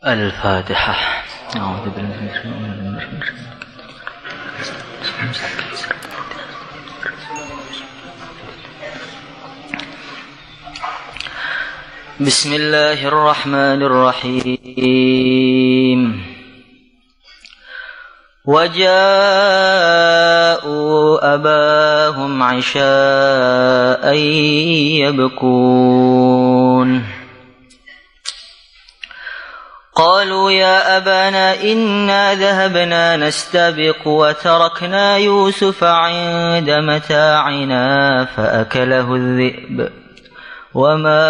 الفاتحة. أعوذ بالله من الشيطان الرجيم. بسم الله الرحمن الرحيم. وجاءوا أباهم عشاء يبكون قالوا يا أبانا إنا ذهبنا نستبق وتركنا يوسف عند متاعنا فأكله الذئب وما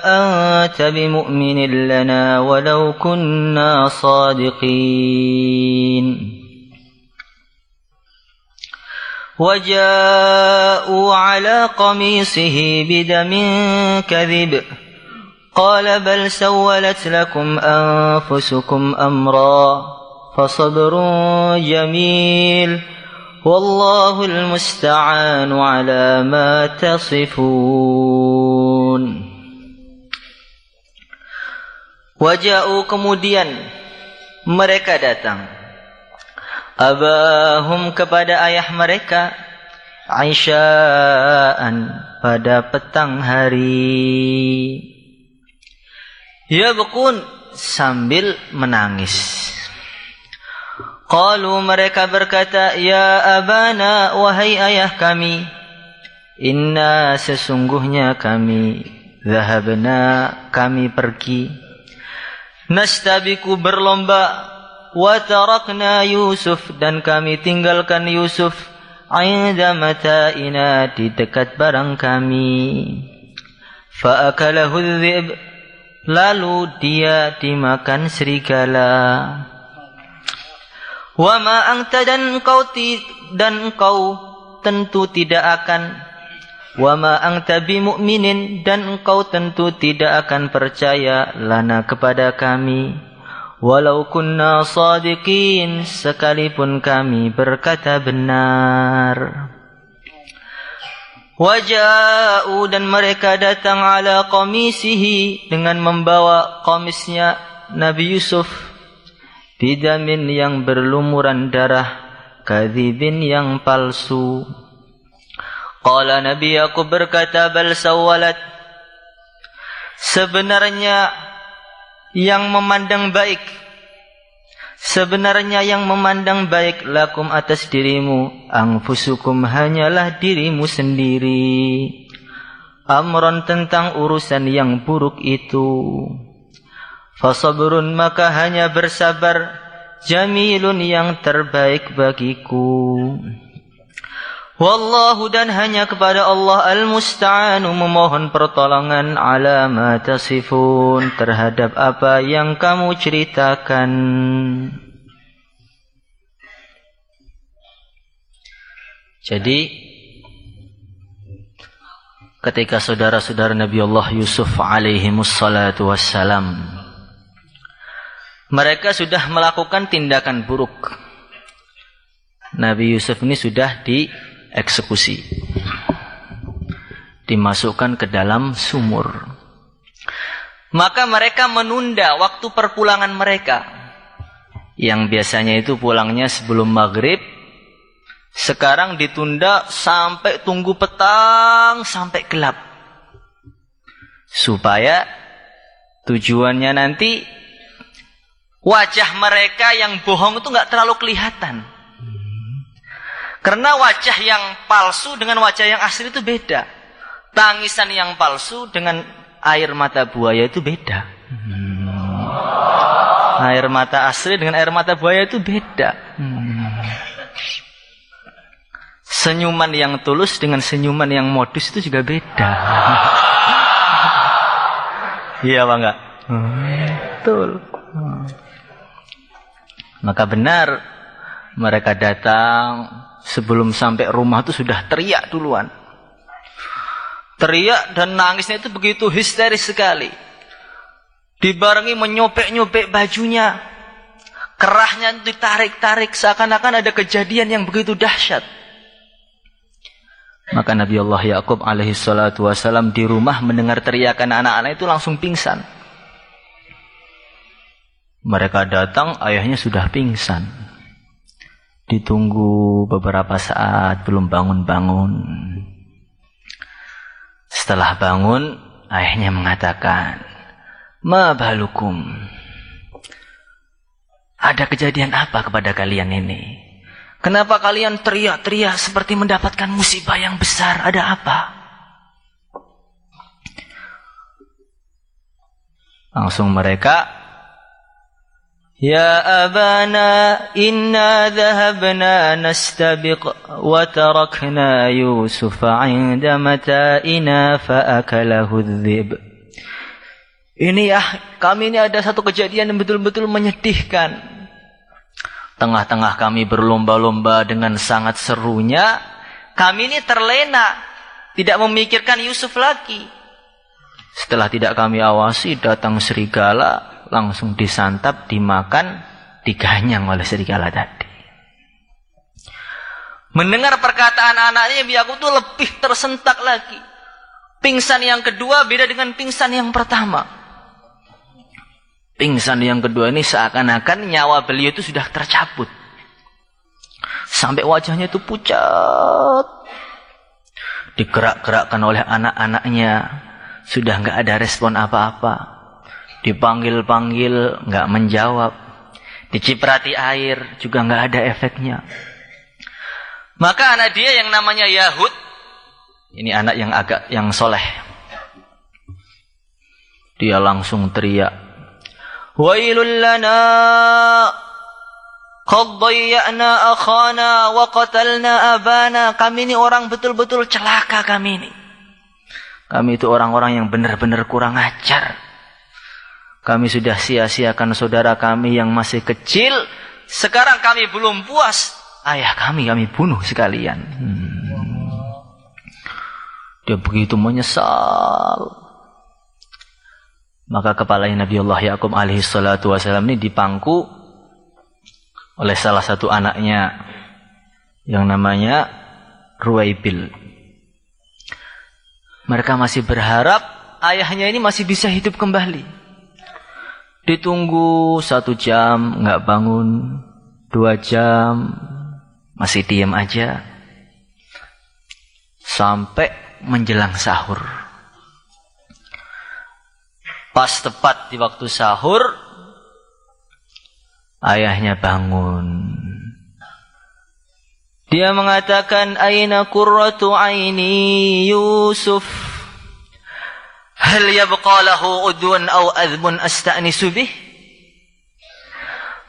أنت بمؤمن لنا ولو كنا صادقين وجاءوا على قميصه بدم كذب قال بل سولت لكم أنفسكم أمرا فصبر جميل والله المستعان على ما تصفون. Waja'u, kemudian mereka datang, abahum, kepada ayah mereka, Aisyaan, pada petang hari, yabkun, sambil menangis. Qalu, mereka berkata, ya abana, wahai ayah kami, inna, sesungguhnya kami, zahabna, kami pergi, nastabiku, berlomba, wa tarakna Yusuf, dan kami tinggalkan Yusuf, inda mata'ina, di dekat barang kami, fa'akalahu dzib, lalu dia dimakan serigala. Wa ma anta, dan engkau tentu tidak akan, wa ma anta bimu'minin, dan engkau tentu tidak akan percaya, lana, kepada kami, walau kunna shadiqin, sekalipun kami berkata benar. Waja'u, dan mereka datang, ala qamisihi, dengan membawa qamisnya Nabi Yusuf, bidamin, yang berlumuran darah, kadzibin, yang palsu. Qala, Nabi Yakub berkata, bal sawwalat, sebenarnya yang memandang baik, lakum, atas dirimu, anfusukum, hanyalah dirimu sendiri, amron, tentang urusan yang buruk itu, fasabrun, maka hanya bersabar, jamilun, yang terbaik bagiku, wallahu, dan hanya kepada Allah, al-musta'anu, memohon pertolongan, ala ma tasifun, terhadap apa yang kamu ceritakan. Jadi ketika saudara-saudara Nabi Allah Yusuf alaihimussalatu wassalam, mereka sudah melakukan tindakan buruk, Nabi Yusuf ini sudah dieksekusi, dimasukkan ke dalam sumur. Maka mereka menunda waktu perpulangan mereka, yang biasanya itu pulangnya sebelum maghrib, sekarang ditunda sampai tunggu petang, sampai gelap, supaya tujuannya nanti wajah mereka yang bohong itu nggak terlalu kelihatan. Karena wajah yang palsu dengan wajah yang asli itu beda. Tangisan yang palsu dengan air mata buaya itu beda. Air mata asli dengan air mata buaya itu beda. Senyuman yang tulus dengan senyuman yang modus itu juga beda. Iya apa enggak? Betul. Maka benar mereka datang, sebelum sampai rumah itu sudah teriak duluan. Teriak dan nangisnya itu begitu histeris sekali. Dibarengi menyopek-nyopek bajunya. Kerahnya ditarik-tarik, seakan-akan ada kejadian yang begitu dahsyat. Maka Nabi Allah Yakub alaihi salatu wasalam di rumah mendengar teriakan anak-anak itu langsung pingsan. Mereka datang, ayahnya sudah pingsan. Ditunggu beberapa saat, belum bangun-bangun. Setelah bangun, ayahnya mengatakan, "Ma balukum?" Ada kejadian apa kepada kalian ini? Kenapa kalian teriak-teriak seperti mendapatkan musibah yang besar? Ada apa? Langsung mereka, "Ya abana, inna dhahabna nastabiq wa tarakna Yusuf 'inda mata'ina fa'akalahu adh-dhib." Ini ya, kami ini ada satu kejadian yang betul-betul menyedihkan. Tengah-tengah kami berlomba-lomba dengan sangat serunya, kami ini terlena, tidak memikirkan Yusuf lagi. Setelah tidak kami awasi, datang serigala, langsung disantap, dimakan, diganyang oleh serigala tadi. Mendengar perkataan anaknya, Yakub tuh lebih tersentak lagi. Pingsan yang kedua beda dengan pingsan yang pertama. Pingsan yang kedua ini seakan-akan nyawa beliau itu sudah tercabut. Sampai wajahnya itu pucat. Digerak-gerakkan oleh anak-anaknya. Sudah nggak ada respon apa-apa. Dipanggil-panggil nggak menjawab. Diciprati air juga nggak ada efeknya. Maka anak dia yang namanya Yahud, ini anak yang soleh, dia langsung teriak, "Wailul lana qad dhayya'na akhana wa qatalna abana." Kami ini orang betul-betul celaka kami ini. Kami itu orang-orang yang benar-benar kurang ajar. Kami sudah sia-siakan saudara kami yang masih kecil. Sekarang kami belum puas, ayah kami bunuh sekalian. Dia begitu menyesal. Maka kepalanya Nabiullah Yakub alaihi salatu wasallam ini dipangku oleh salah satu anaknya yang namanya Ruwaibil. Mereka masih berharap ayahnya ini masih bisa hidup kembali. Ditunggu 1 jam nggak bangun, 2 jam masih diam aja, sampai menjelang sahur. Pas tepat di waktu sahur, ayahnya bangun. Dia mengatakan, "Aina qurratu aini Yusuf? Hal yabqa lahu udwan aw adhmun asta'nisu bih?"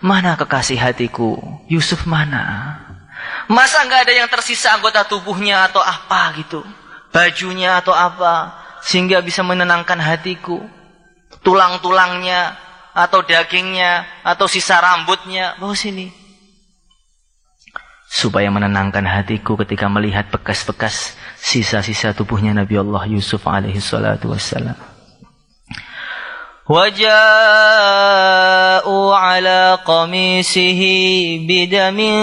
Mana kekasih hatiku? Yusuf mana? Masa enggak ada yang tersisa anggota tubuhnya atau apa gitu? Bajunya atau apa? Sehingga bisa menenangkan hatiku. Tulang-tulangnya, atau dagingnya, atau sisa rambutnya. Bawa sini. Supaya menenangkan hatiku ketika melihat bekas-bekas sisa-sisa tubuhnya Nabi Allah Yusuf alaihi salatu wassalam. Waja'u ala qamisihi bidamin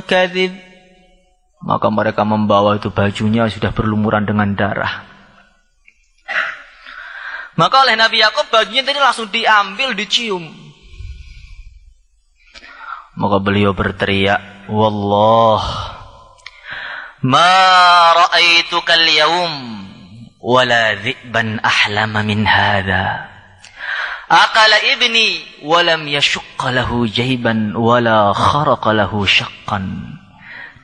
kadhib. Maka mereka membawa itu bajunya sudah berlumuran dengan darah. Maka oleh Nabi Yakub bajunya tadi langsung diambil, dicium. Maka beliau berteriak, "Wallah, ma ra'aituka al-yawm wala dhi'ban ahlama min hadha. Aqala ibni walam yashqa lahu jayban wala kharaqa lahu syaqqan."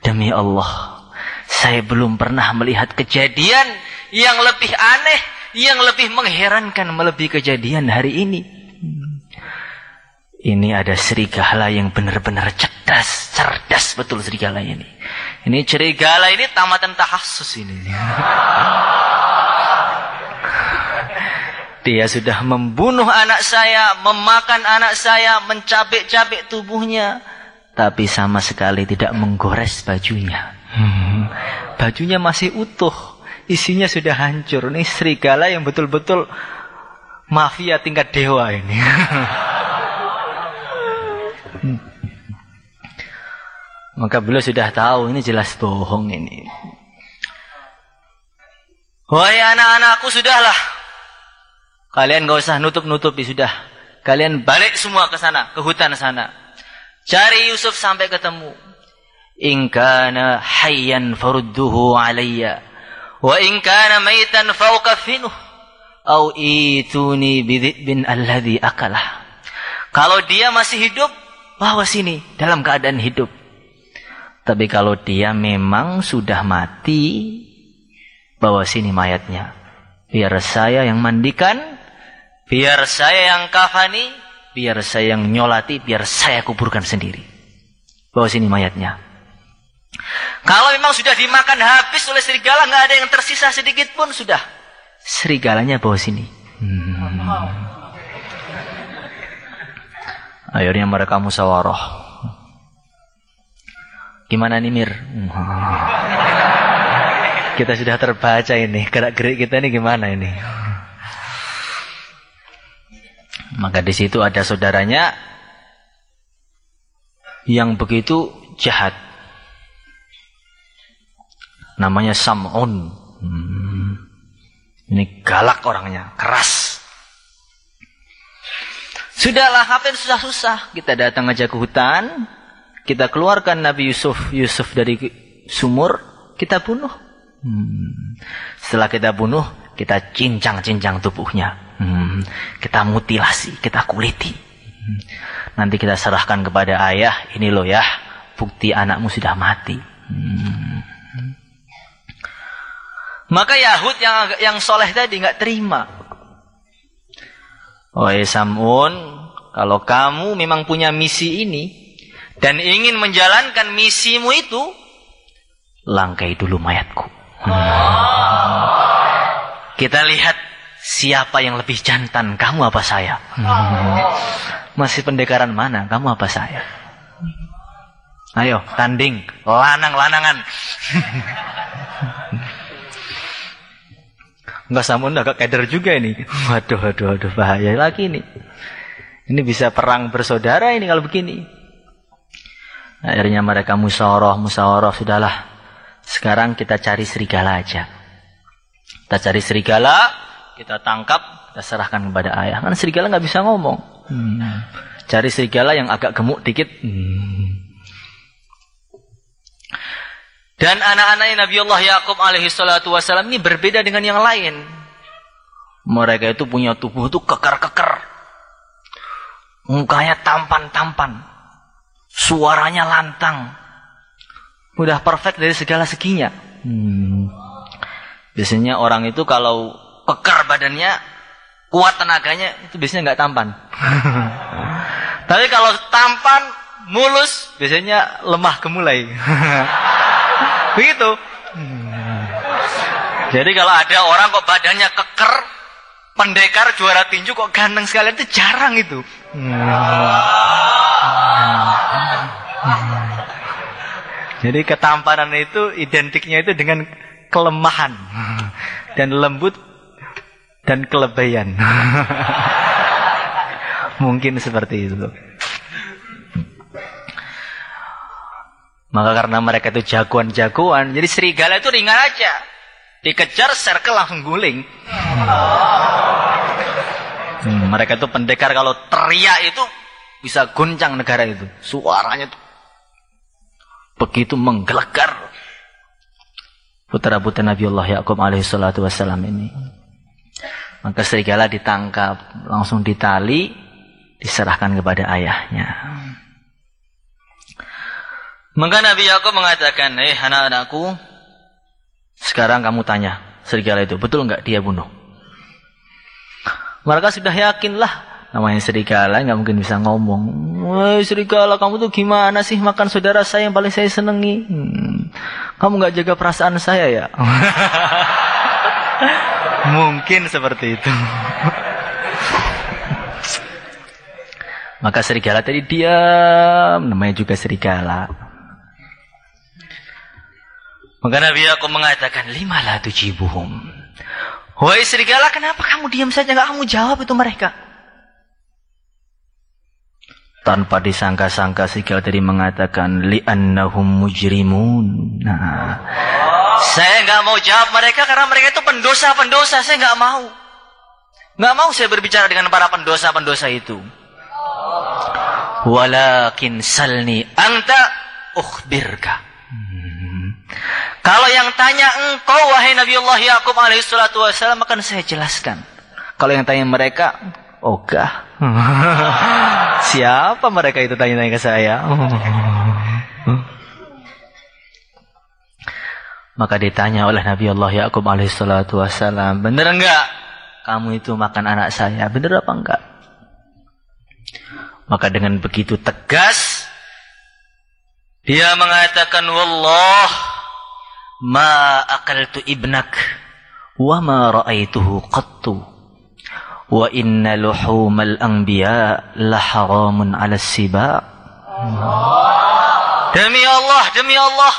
Demi Allah, saya belum pernah melihat kejadian yang lebih aneh, yang lebih mengherankan melebihi kejadian hari ini. Ini ada serigala yang benar-benar cerdas betul serigala ini. Ini serigala ini tamatan tahassus ini. Dia sudah membunuh anak saya, memakan anak saya, mencabik-cabik tubuhnya, tapi sama sekali tidak menggores bajunya. Bajunya masih utuh, isinya sudah hancur. Ini serigala yang betul-betul mafia tingkat dewa ini. Maka beliau sudah tahu ini jelas bohong ini. Wahai anak-anakku, sudahlah. Kalian gak usah nutup-nutupi, sudah. Kalian balik semua ke sana, ke hutan sana. Cari Yusuf sampai ketemu. In kana hayyan farudduhu alayya wa in kana maitan fauqafinuh au ituni bidhibin alladhi akalah. Kalau dia masih hidup, bawa sini dalam keadaan hidup. Tapi kalau dia memang sudah mati, bawa sini mayatnya. Biar saya yang mandikan, biar saya yang kafani, biar saya yang nyolati, biar saya kuburkan sendiri. Bawa sini mayatnya. Kalau memang sudah dimakan habis oleh serigala, nggak ada yang tersisa sedikit pun, sudah. Serigalanya bawa sini. Akhirnya mereka musyawarah. Gimana nih Mir? Kita sudah terbaca ini. Gerak-gerik kita ini gimana ini? Maka di situ ada saudaranya yang begitu jahat. Namanya Sam'un. Ini galak orangnya, keras. Sudahlah, apa yang susah-susah? Kita datang aja ke hutan, kita keluarkan Nabi Yusuf dari sumur, kita bunuh. Setelah kita bunuh, kita cincang-cincang tubuhnya. Kita mutilasi, kita kuliti. Nanti kita serahkan kepada ayah, ini loh ya, bukti anakmu sudah mati. Maka Yahud yang soleh tadi nggak terima. Wahai Sam'un, kalau kamu memang punya misi ini dan ingin menjalankan misimu itu, langkai dulu mayatku. Kita lihat siapa yang lebih jantan, kamu apa saya? Masih pendekaran mana, kamu apa saya? Ayo, tanding, lanang-lanangan. Enggak, Samun agak keder juga ini. Waduh, bahaya lagi ini. Ini bisa perang bersaudara ini kalau begini. Akhirnya mereka musyawarah, sudahlah. Sekarang kita cari serigala aja. Kita cari serigala, kita tangkap, kita serahkan kepada ayah. Kan serigala nggak bisa ngomong. Cari serigala yang agak gemuk dikit. Dan anak-anaknya Nabiullah Yakub alaihi salatu wassalam ini berbeda dengan yang lain. Mereka itu punya tubuh itu kekar-kekar. Mukanya tampan-tampan. Suaranya lantang. Udah perfect dari segala seginya. Biasanya orang itu kalau kekar badannya, kuat tenaganya, itu biasanya nggak tampan. Tapi kalau tampan, mulus, biasanya lemah gemulai. Begitu. Jadi kalau ada orang kok badannya keker, pendekar, juara tinju kok ganteng sekali, itu jarang itu. Jadi ketampanan itu identiknya itu dengan kelemahan dan lembut dan kelebayan. Mungkin seperti itu. Maka karena mereka itu jagoan-jagoan, jadi serigala itu ringan aja. Dikejar, circle langsung guling. Mereka itu pendekar, kalau teriak itu bisa guncang negara itu. Suaranya itu begitu menggelegar. Putra-putra Nabiullah Yakub alaihi salatu wassalam ini. Maka serigala ditangkap, langsung ditali, diserahkan kepada ayahnya. Maka Nabi Yakub mengatakan, anak-anakku, sekarang kamu tanya serigala itu, betul enggak dia bunuh? Mereka sudah yakinlah, namanya serigala enggak mungkin bisa ngomong. Woi serigala, kamu tuh gimana sih makan saudara saya yang paling saya senangi? Kamu enggak jaga perasaan saya ya? Mungkin seperti itu. Maka serigala tadi diam, namanya juga serigala. Maka Nabi Yakub mengatakan, lima la tujibuhum. Wahai serigala, kenapa kamu diam saja, enggak kamu jawab itu mereka? Tanpa disangka-sangka serigala tadi mengatakan, li'annahum mujrimun. Nah, saya enggak mau jawab mereka karena mereka itu pendosa-pendosa, saya enggak mau. Nggak mau saya berbicara dengan para pendosa-pendosa itu. Walakin salni anta ukhbirka. Kalau yang tanya engkau wahai Nabiullah Yaqub alaihi salatu wasallam, akan saya jelaskan. Kalau yang tanya mereka, ogah. Siapa mereka itu tanya-tanya ke saya? Maka ditanya oleh Nabiullah Yaqub alaihi salatu wasallam, benar enggak kamu itu makan anak saya? Benar apa enggak? Maka dengan begitu tegas dia mengatakan, wallah ma akaltu ibnak wa ma ra'aituhu qattu wa inna luhumal anbiya la haramun 'ala siba. Demi Allah,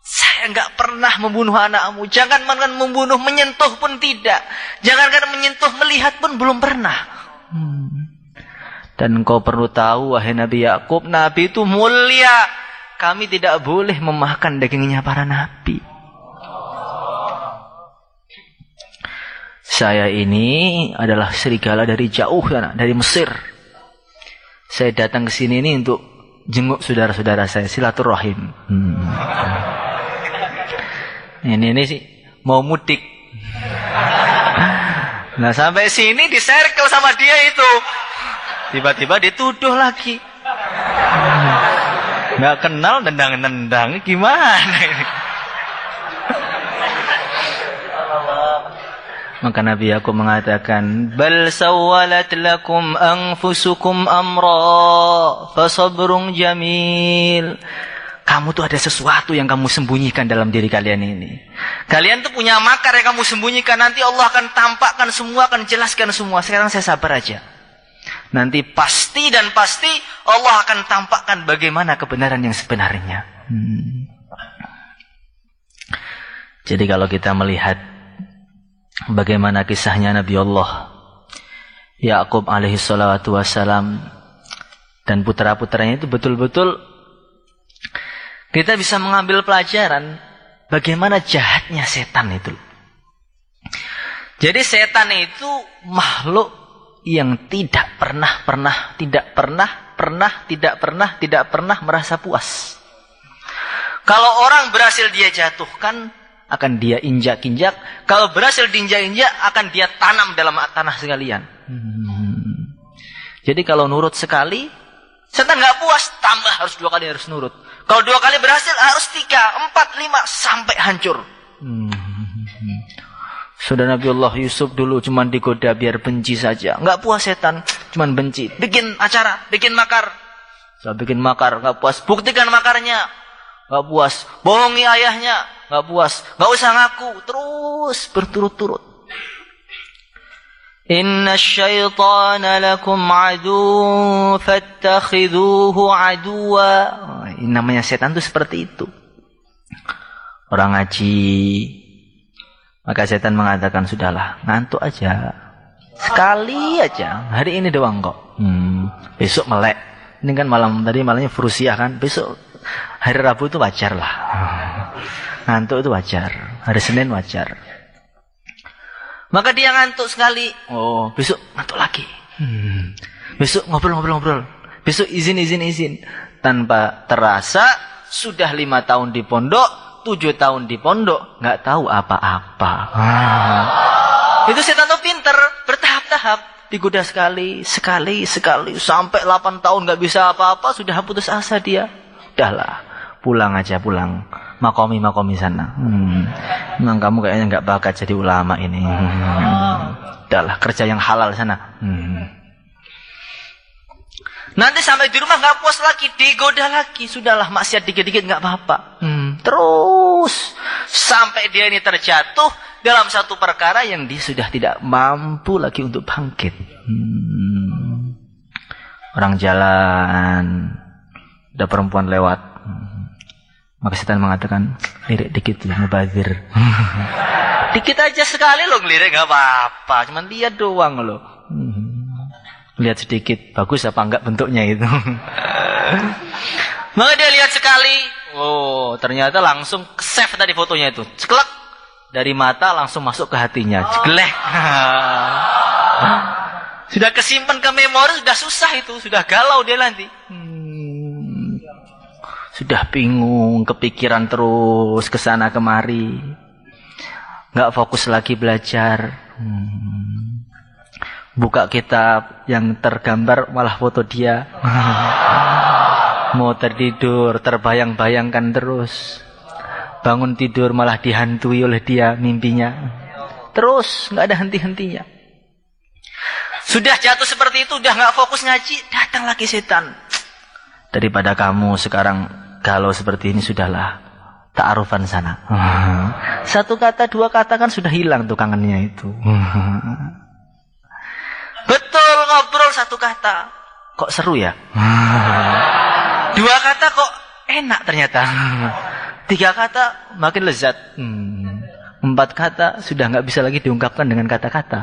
saya enggak pernah membunuh anakmu. Jangankan membunuh, menyentuh pun tidak. Jangankan menyentuh, melihat pun belum pernah. Dan engkau perlu tahu wahai Nabi Yaqub, Nabi itu mulia. Kami tidak boleh memakan dagingnya para nabi. Saya ini adalah serigala dari jauh, dari Mesir. Saya datang ke sini ini untuk jenguk saudara-saudara saya, silaturahim. Ini sih mau mudik. Nah sampai sini diserkel sama dia itu. Tiba-tiba dituduh lagi. Nggak kenal, nendang-nendang, gimana ini? Maka Nabi Yaqub mengatakan, bal sawwalat lakum anfusukum amra fasabrun jamil. Kamu tuh ada sesuatu yang kamu sembunyikan dalam diri kalian ini. Kalian tuh punya makar yang kamu sembunyikan. Nanti Allah akan tampakkan semua, akan jelaskan semua. Sekarang saya sabar aja. Nanti pasti dan pasti Allah akan tampakkan bagaimana kebenaran yang sebenarnya. Jadi kalau kita melihat bagaimana kisahnya Nabi Allah Yaqub alaihi salatu wassalam dan putra-putranya itu betul-betul kita bisa mengambil pelajaran bagaimana jahatnya setan itu. Jadi setan itu makhluk yang tidak pernah merasa puas. Kalau orang berhasil dia jatuhkan, akan dia injak-injak. Kalau berhasil diinjak-injak, akan dia tanam dalam tanah sekalian. Jadi kalau nurut sekali, setan nggak puas, tambah harus 2 kali harus nurut. Kalau 2 kali berhasil, harus 3, 4, 5 sampai hancur. Saudara Nabiullah Yusuf dulu cuma digoda biar benci saja. Enggak puas setan, cuma benci. Bikin acara, bikin makar. Saya bikin makar, enggak puas. Buktikan makarnya. Enggak puas. Bohongi ayahnya, enggak puas. Enggak usah ngaku, terus berturut-turut. Inna syaitana lakum adu fattakhidhuhu aduwa. Ini namanya setan itu seperti itu. Orang ngaji, maka setan mengatakan, sudahlah, ngantuk aja. Sekali aja. Hari ini doang kok. Besok melek. Ini kan malamnya Frusiah kan. Besok hari Rabu itu wajar lah. Ngantuk itu wajar. Hari Senin wajar. Maka dia ngantuk sekali. Oh, besok ngantuk lagi. Besok ngobrol-ngobrol. Besok izin. Tanpa terasa, sudah 5 tahun di pondok, 7 tahun di pondok, nggak tahu apa-apa. Itu setan tuh pinter, bertahap-tahap. Digoda sekali, sampai 8 tahun nggak bisa apa-apa, sudah putus asa dia. Udahlah, pulang aja, pulang. Makomi sana. Memang kamu kayaknya nggak bakat jadi ulama ini. Udahlah, kerja yang halal sana. Nanti sampai di rumah nggak puas lagi, digoda lagi. Sudahlah, maksiat dikit-dikit nggak apa-apa. Terus sampai dia ini terjatuh dalam satu perkara yang dia sudah tidak mampu lagi untuk bangkit. Orang jalan, ada perempuan lewat. Maka setan mengatakan, lirik dikit loh, mubazir. Dikit aja sekali loh ngelirik, nggak apa-apa. Cuman lihat doang loh. Lihat sedikit, bagus apa enggak bentuknya itu. Maka dia lihat sekali, oh ternyata langsung save tadi fotonya itu. Ceklek, dari mata langsung masuk ke hatinya. Ceklek. Sudah kesimpan ke memori, sudah susah itu, sudah galau dia nanti. Sudah bingung, kepikiran terus kesana kemari, nggak fokus lagi belajar. Buka kitab yang tergambar malah foto dia. Mau tertidur, terbayang-bayangkan terus. Bangun tidur malah dihantui oleh dia mimpinya. Terus nggak ada henti-hentinya. Sudah jatuh seperti itu, udah nggak fokus ngaji, datang lagi setan. Daripada kamu sekarang galau seperti ini, sudahlah, ta'arufan sana. Satu kata, dua kata kan sudah hilang tuh kangennya itu. Betul, ngobrol satu kata, kok seru ya? Dua kata kok enak ternyata. Tiga kata makin lezat. Empat kata sudah nggak bisa lagi diungkapkan dengan kata-kata.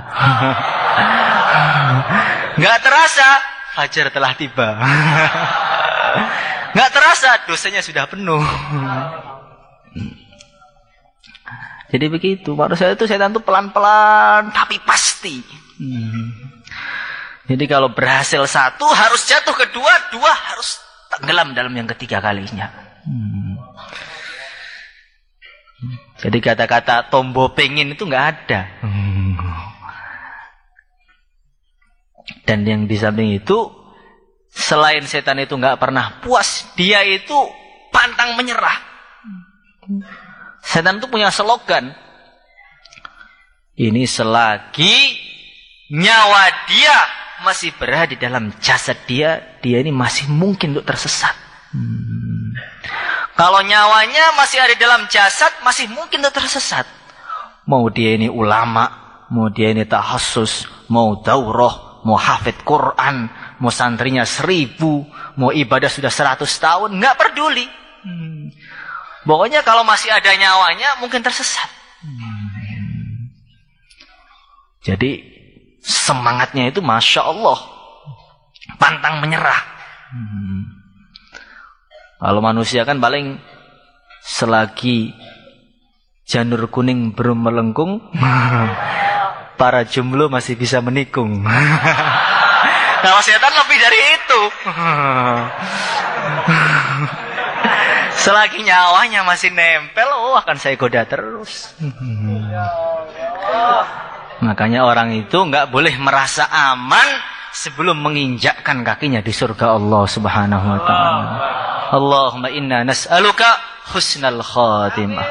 Nggak terasa fajar telah tiba. Nggak terasa dosanya sudah penuh. Jadi begitu, manusia itu setan itu pelan-pelan tapi pasti. Jadi kalau berhasil satu harus jatuh kedua, dua harus tenggelam dalam yang ketiga kalinya. Jadi kata-kata tombo pengen itu nggak ada. Dan yang di samping itu, selain setan itu nggak pernah puas, dia itu pantang menyerah. Setan itu punya slogan. Ini selagi nyawa dia masih berada di dalam jasad dia ini masih mungkin untuk tersesat. Kalau nyawanya masih ada di dalam jasad, masih mungkin untuk tersesat. Mau dia ini ulama, mau dia ini tahassus, mau daurah, mau hafid Quran, mau santrinya 1000, mau ibadah sudah 100 tahun, nggak peduli. Pokoknya kalau masih ada nyawanya, mungkin tersesat. Jadi semangatnya itu Masya Allah, pantang menyerah. Kalau manusia kan paling selagi janur kuning belum melengkung, para jomblo masih bisa menikung. Kalau setan lebih dari itu. Selagi nyawanya masih nempel, akan saya goda terus. Makanya orang itu nggak boleh merasa aman sebelum menginjakkan kakinya di surga Allah Subhanahu wa ta'ala. Allahumma inna nas'aluka husnal khatimah.